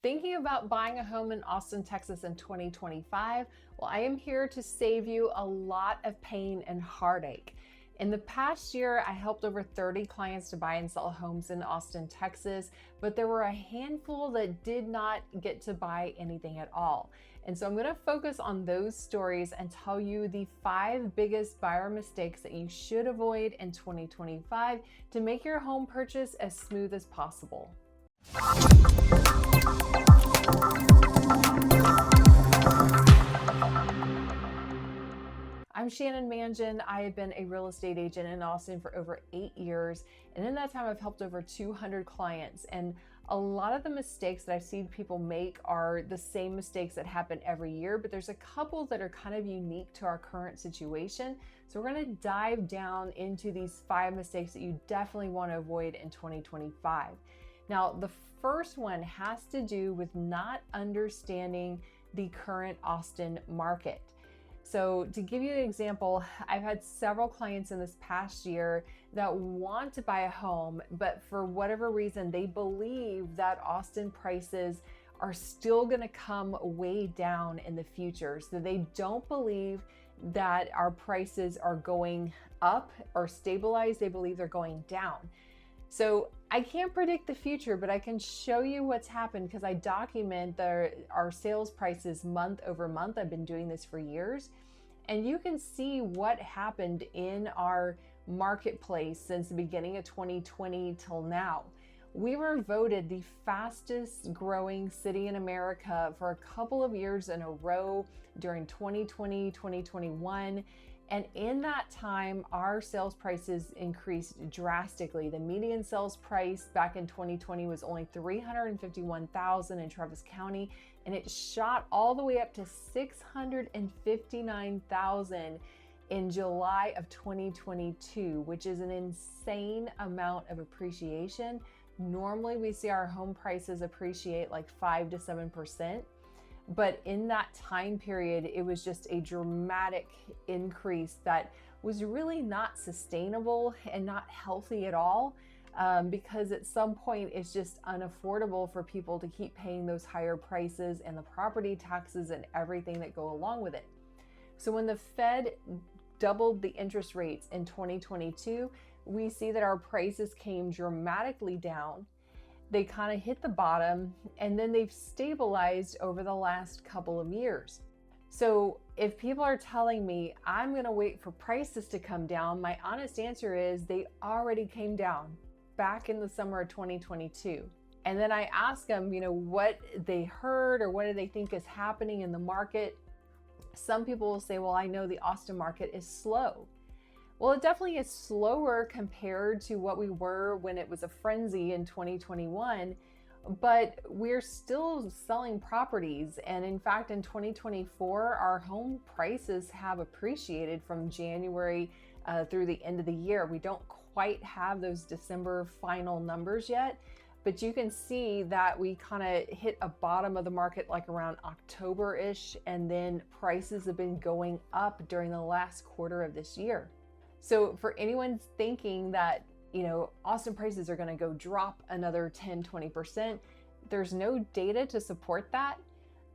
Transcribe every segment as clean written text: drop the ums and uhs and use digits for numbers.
Thinking about buying a home in Austin, Texas in 2025? Well, I am here to save you a lot of pain and heartache. In the past year, I helped over 30 clients to buy and sell homes in Austin, Texas, but there were a handful that did not get to buy anything at all. And so I'm going to focus on those stories and tell you the 5 biggest buyer mistakes that you should avoid in 2025 to make your home purchase as smooth as possible. I'm Shannon Mangan. I have been a real estate agent in Austin for over 8 years. And in that time, I've helped over 200 clients. And a lot of the mistakes that I've seen people make are the same mistakes that happen every year, but there's a couple that are kind of unique to our current situation. So we're going to dive down into these 5 mistakes that you definitely want to avoid in 2025. Now, the first one has to do with not understanding the current Austin market. So to give you an example, I've had several clients in this past year that want to buy a home, but for whatever reason, they believe that Austin prices are still going to come way down in the future. So they don't believe that our prices are going up or stabilized. They believe they're going down. So I can't predict the future, but I can show you what's happened because I document our sales prices month over month. I've been doing this for years. And you can see what happened in our marketplace since the beginning of 2020 till now. We were voted the fastest growing city in America for a couple of years in a row during 2020, 2021. And in that time, our sales prices increased drastically. The median sales price back in 2020 was only $351,000 in Travis County, and it shot all the way up to $659,000 in July of 2022, which is an insane amount of appreciation. Normally, we see our home prices appreciate like 5 to 7%. But in that time period, it was just a dramatic increase that was really not sustainable and not healthy at all, because at some point it's just unaffordable for people to keep paying those higher prices and the property taxes and everything that go along with it. So when the Fed doubled the interest rates in 2022, we see that our prices came dramatically down. They kind of hit the bottom and then they've stabilized over the last couple of years. So if people are telling me I'm going to wait for prices to come down, my honest answer is they already came down back in the summer of 2022. And then I ask them, what they heard or what do they think is happening in the market. Some people will say, well, I know the Austin market is slow. Well, it definitely is slower compared to what we were when it was a frenzy in 2021, but we're still selling properties. And in fact, in 2024, our home prices have appreciated from January through the end of the year. We don't quite have those December final numbers yet, but you can see that we kind of hit a bottom of the market like around October-ish, and then prices have been going up during the last quarter of this year. So for anyone thinking that, Austin prices are going to go drop another 10, 20%, there's no data to support that.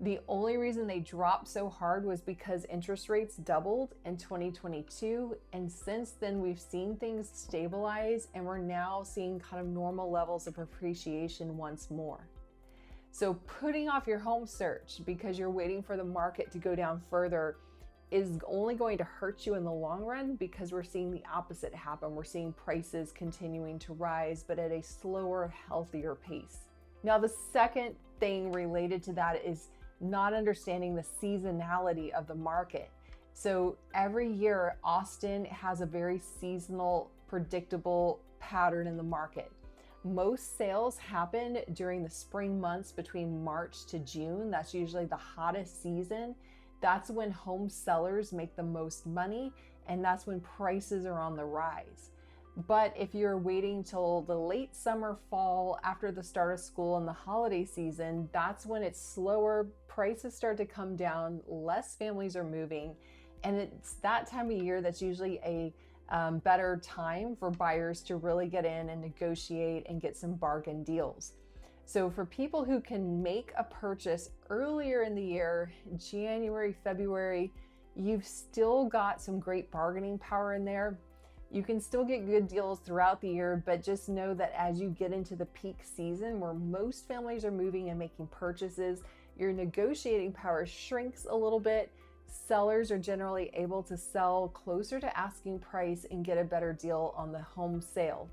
The only reason they dropped so hard was because interest rates doubled in 2022. And since then, we've seen things stabilize and we're now seeing kind of normal levels of appreciation once more. So putting off your home search because you're waiting for the market to go down further is only going to hurt you in the long run, because we're seeing the opposite happen. We're seeing prices continuing to rise, but at a slower, healthier pace. Now, the second thing related to that is not understanding the seasonality of the market. So every year, Austin has a very seasonal, predictable pattern in the market. Most sales happen during the spring months between March to June. That's usually the hottest season. That's when home sellers make the most money, and that's when prices are on the rise. But if you're waiting till the late summer, fall, after the start of school and the holiday season, that's when it's slower, prices start to come down, less families are moving, and it's that time of year that's usually a better time for buyers to really get in and negotiate and get some bargain deals. So for people who can make a purchase earlier in the year, January, February, you've still got some great bargaining power in there. You can still get good deals throughout the year, but just know that as you get into the peak season where most families are moving and making purchases, your negotiating power shrinks a little bit. Sellers are generally able to sell closer to asking price and get a better deal on the home sale.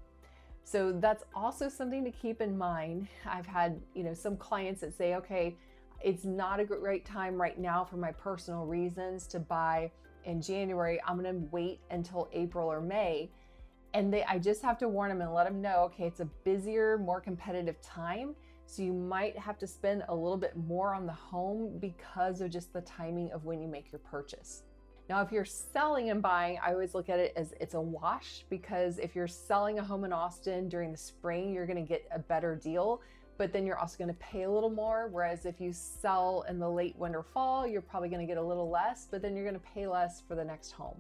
So that's also something to keep in mind. I've had, some clients that say, okay, it's not a great time right now for my personal reasons to buy in January. I'm going to wait until April or May. And I just have to warn them and let them know, okay, it's a busier, more competitive time. So you might have to spend a little bit more on the home because of just the timing of when you make your purchase. Now, if you're selling and buying, I always look at it as it's a wash, because if you're selling a home in Austin during the spring, you're going to get a better deal, but then you're also going to pay a little more. Whereas if you sell in the late winter fall, you're probably going to get a little less, but then you're going to pay less for the next home.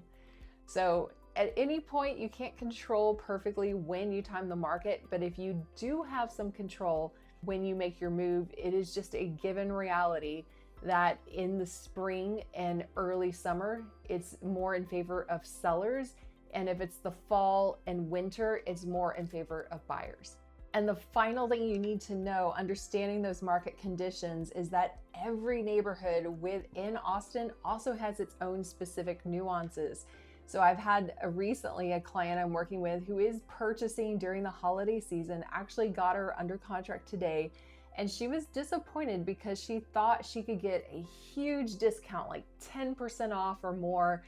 So at any point, you can't control perfectly when you time the market, but if you do have some control when you make your move, it is just a given reality that in the spring and early summer, it's more in favor of sellers. And if it's the fall and winter, it's more in favor of buyers. And the final thing you need to know, understanding those market conditions, is that every neighborhood within Austin also has its own specific nuances. So I've had recently a client I'm working with who is purchasing during the holiday season, actually got her under contract today. And she was disappointed because she thought she could get a huge discount, like 10% off or more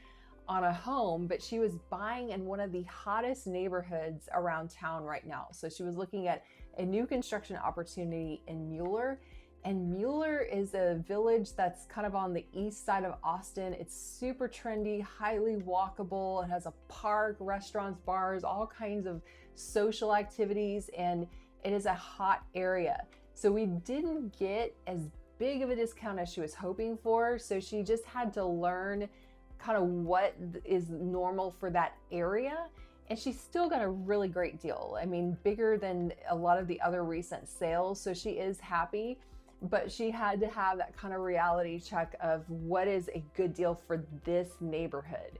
on a home, but she was buying in one of the hottest neighborhoods around town right now. So she was looking at a new construction opportunity in Mueller. And Mueller is a village that's kind of on the east side of Austin. It's super trendy, highly walkable. It has a park, restaurants, bars, all kinds of social activities, and it is a hot area. So we didn't get as big of a discount as she was hoping for. So she just had to learn kind of what is normal for that area. And she still got a really great deal. I mean, bigger than a lot of the other recent sales. So she is happy, but she had to have that kind of reality check of what is a good deal for this neighborhood.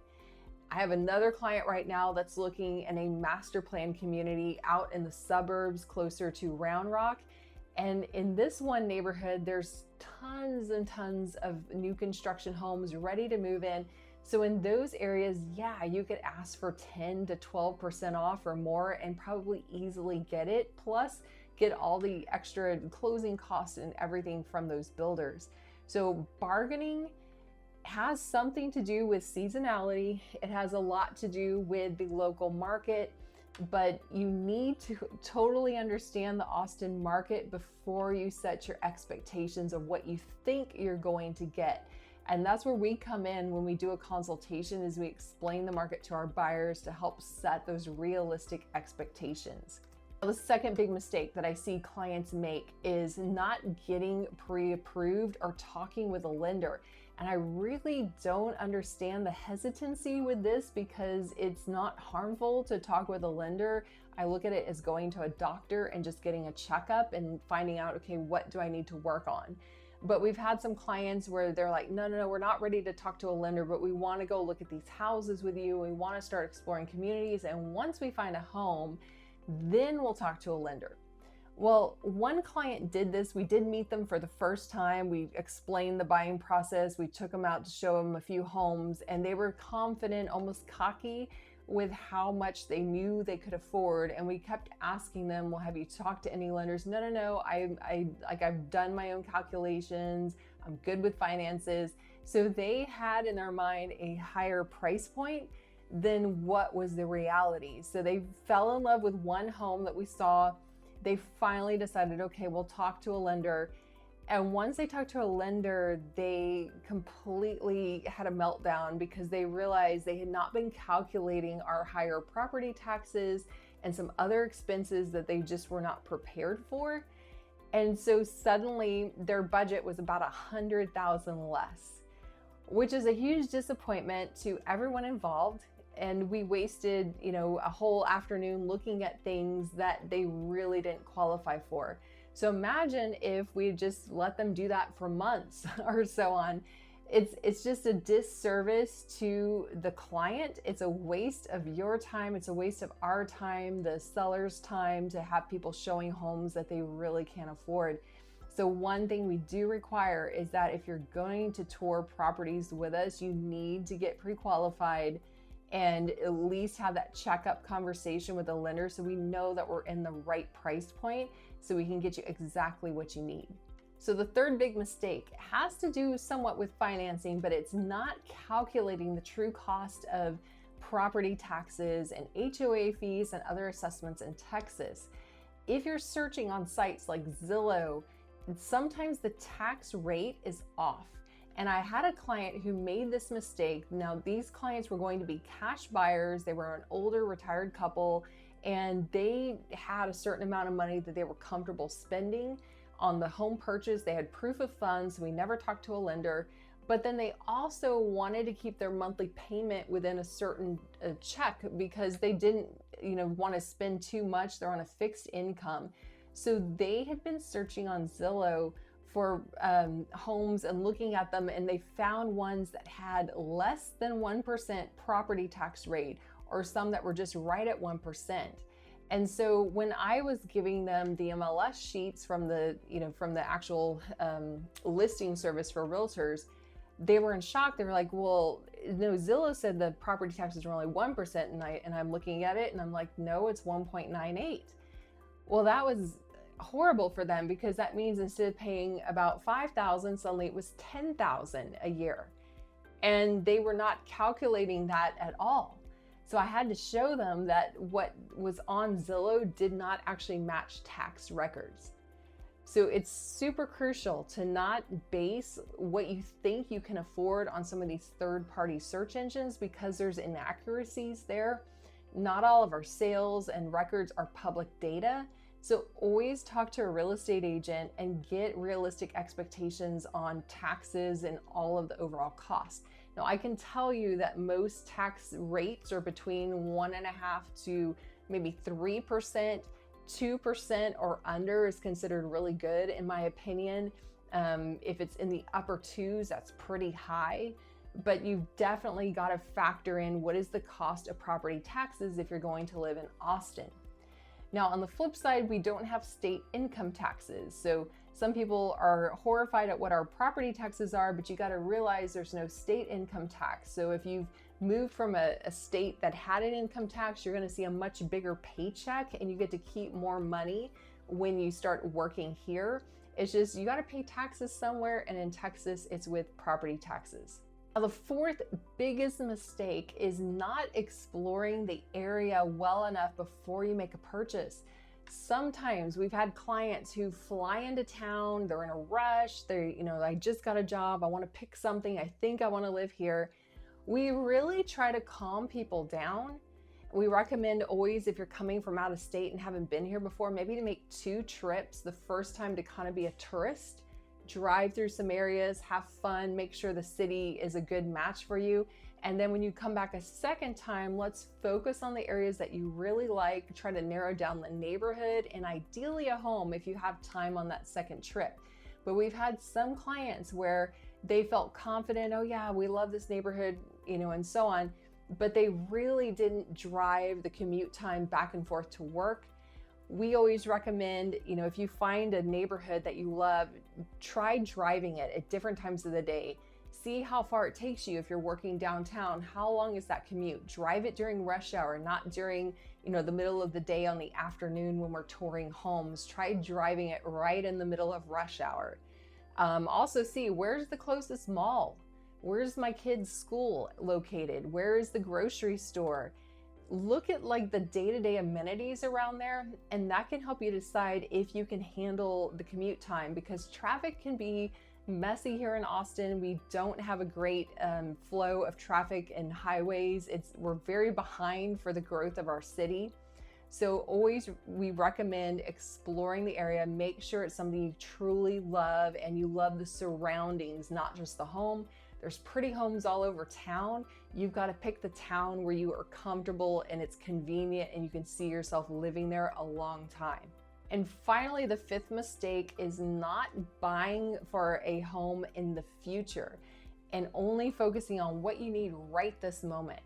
I have another client right now that's looking in a master plan community out in the suburbs closer to Round Rock. And in this one neighborhood, there's tons and tons of new construction homes ready to move in. So in those areas, yeah, you could ask for 10 to 12% off or more and probably easily get it, plus get all the extra closing costs and everything from those builders. So bargaining has something to do with seasonality. It has a lot to do with the local market, but you need to totally understand the Austin market before you set your expectations of what you think you're going to get. And that's where we come in when we do a consultation, is we explain the market to our buyers to help set those realistic expectations. The second big mistake that I see clients make is not getting pre-approved or talking with a lender. And I really don't understand the hesitancy with this, because it's not harmful to talk with a lender. I look at it as going to a doctor and just getting a checkup and finding out, okay, what do I need to work on? But we've had some clients where they're like, no, we're not ready to talk to a lender, but we want to go look at these houses with you. We want to start exploring communities. And once we find a home, then we'll talk to a lender. Well, one client did this. We did meet them for the first time. We explained the buying process. We took them out to show them a few homes, and they were confident, almost cocky, with how much they knew they could afford. And we kept asking them, well, have you talked to any lenders? No. I've done my own calculations. I'm good with finances. So they had in their mind a higher price point than what was the reality. So they fell in love with one home that we saw. They finally decided, okay, we'll talk to a lender. And once they talked to a lender, they completely had a meltdown because they realized they had not been calculating our higher property taxes and some other expenses that they just were not prepared for. And so suddenly their budget was about $100,000 less, which is a huge disappointment to everyone involved. And we wasted, a whole afternoon looking at things that they really didn't qualify for. So imagine if we just let them do that for months or so on. It's just a disservice to the client. It's a waste of your time. It's a waste of our time, the seller's time, to have people showing homes that they really can't afford. So one thing we do require is that if you're going to tour properties with us, you need to get pre-qualified and at least have that checkup conversation with the lender so we know that we're in the right price point so we can get you exactly what you need. So the third big mistake has to do somewhat with financing, but it's not calculating the true cost of property taxes and HOA fees and other assessments in Texas. If you're searching on sites like Zillow, sometimes the tax rate is off. And I had a client who made this mistake. Now, these clients were going to be cash buyers. They were an older retired couple, and they had a certain amount of money that they were comfortable spending on the home purchase. They had proof of funds. We never talked to a lender, but then they also wanted to keep their monthly payment within a certain check because they didn't, want to spend too much. They're on a fixed income. So they had been searching on Zillow for homes and looking at them, and they found ones that had less than 1% property tax rate, or some that were just right at 1%. And so when I was giving them the MLS sheets from the actual listing service for realtors, they were in shock. They were like, well, no, Zillow said the property taxes were only 1%. And I'm looking at it and I'm like, no, it's 1.98. Well, that was horrible for them because that means instead of paying about $5,000, suddenly it was $10,000 a year. And they were not calculating that at all. So I had to show them that what was on Zillow did not actually match tax records. So it's super crucial to not base what you think you can afford on some of these third-party search engines because there's inaccuracies there. Not all of our sales and records are public data. So always talk to a real estate agent and get realistic expectations on taxes and all of the overall costs. Now, I can tell you that most tax rates are between 1.5% to maybe 3%. 2% or under is considered really good, in my opinion. If it's in the upper twos, that's pretty high. But you've definitely got to factor in what is the cost of property taxes if you're going to live in Austin. Now, on the flip side, we don't have state income taxes. So some people are horrified at what our property taxes are, but you got to realize there's no state income tax. So if you've moved from a state that had an income tax, you're going to see a much bigger paycheck and you get to keep more money when you start working here. It's just, you got to pay taxes somewhere, and in Texas, it's with property taxes. Now, the fourth biggest mistake is not exploring the area well enough before you make a purchase. Sometimes we've had clients who fly into town, they're in a rush, I just got a job, I want to pick something, I think I want to live here. We really try to calm people down. We recommend always, if you're coming from out of state and haven't been here before, maybe to make 2 trips. The first time to kind of be a tourist, drive through some areas, have fun, make sure the city is a good match for you. And then when you come back a second time, let's focus on the areas that you really like, try to narrow down the neighborhood, and ideally a home if you have time on that second trip. But we've had some clients where they felt confident, oh yeah, we love this neighborhood, and so on, but they really didn't drive the commute time back and forth to work. We always recommend, if you find a neighborhood that you love, try driving it at different times of the day. See how far it takes you. If you're working downtown, how long is that commute? Drive it during rush hour, not during, the middle of the day on the afternoon when we're touring homes. Try driving it right in the middle of rush hour. Also see, where's the closest mall? Where's my kid's school located? Where is the grocery store? Look at the day-to-day amenities around there, and that can help you decide if you can handle the commute time, because traffic can be messy here in Austin. We don't have a great flow of traffic and highways. We're very behind for the growth of our city. So always we recommend exploring the area. Make sure it's something you truly love and you love the surroundings, not just the home. There's pretty homes all over town. You've got to pick the town where you are comfortable and it's convenient and you can see yourself living there a long time. And finally, the fifth mistake is not buying for a home in the future and only focusing on what you need right this moment.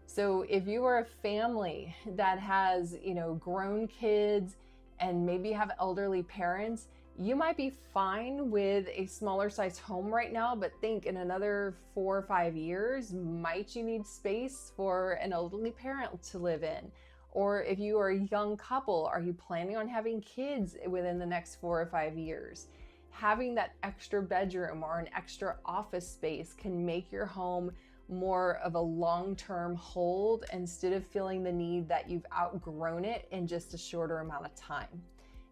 So if you are a family that has, grown kids and maybe have elderly parents, you might be fine with a smaller size home right now, but think in another 4 or 5 years, might you need space for an elderly parent to live in? Or if you are a young couple, are you planning on having kids within the next 4 or 5 years? Having that extra bedroom or an extra office space can make your home more of a long-term hold instead of feeling the need that you've outgrown it in just a shorter amount of time.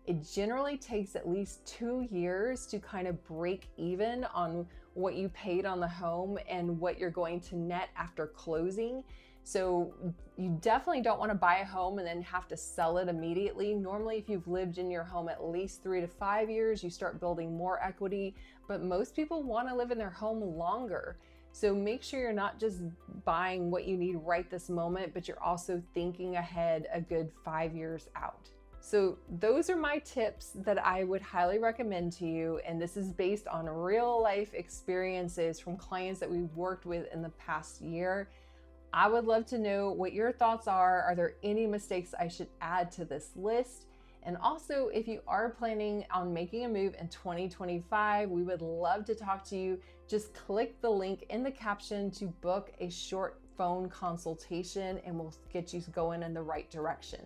It generally takes at least 2 years to kind of break even on what you paid on the home and what you're going to net after closing. So you definitely don't want to buy a home and then have to sell it immediately. Normally, if you've lived in your home at least 3 to 5 years, you start building more equity, but most people want to live in their home longer. So make sure you're not just buying what you need right this moment, but you're also thinking ahead a good 5 years out. So those are my tips that I would highly recommend to you. And this is based on real life experiences from clients that we've worked with in the past year. I would love to know what your thoughts are. Are there any mistakes I should add to this list? And also, if you are planning on making a move in 2025, we would love to talk to you. Just click the link in the caption to book a short phone consultation and we'll get you going in the right direction.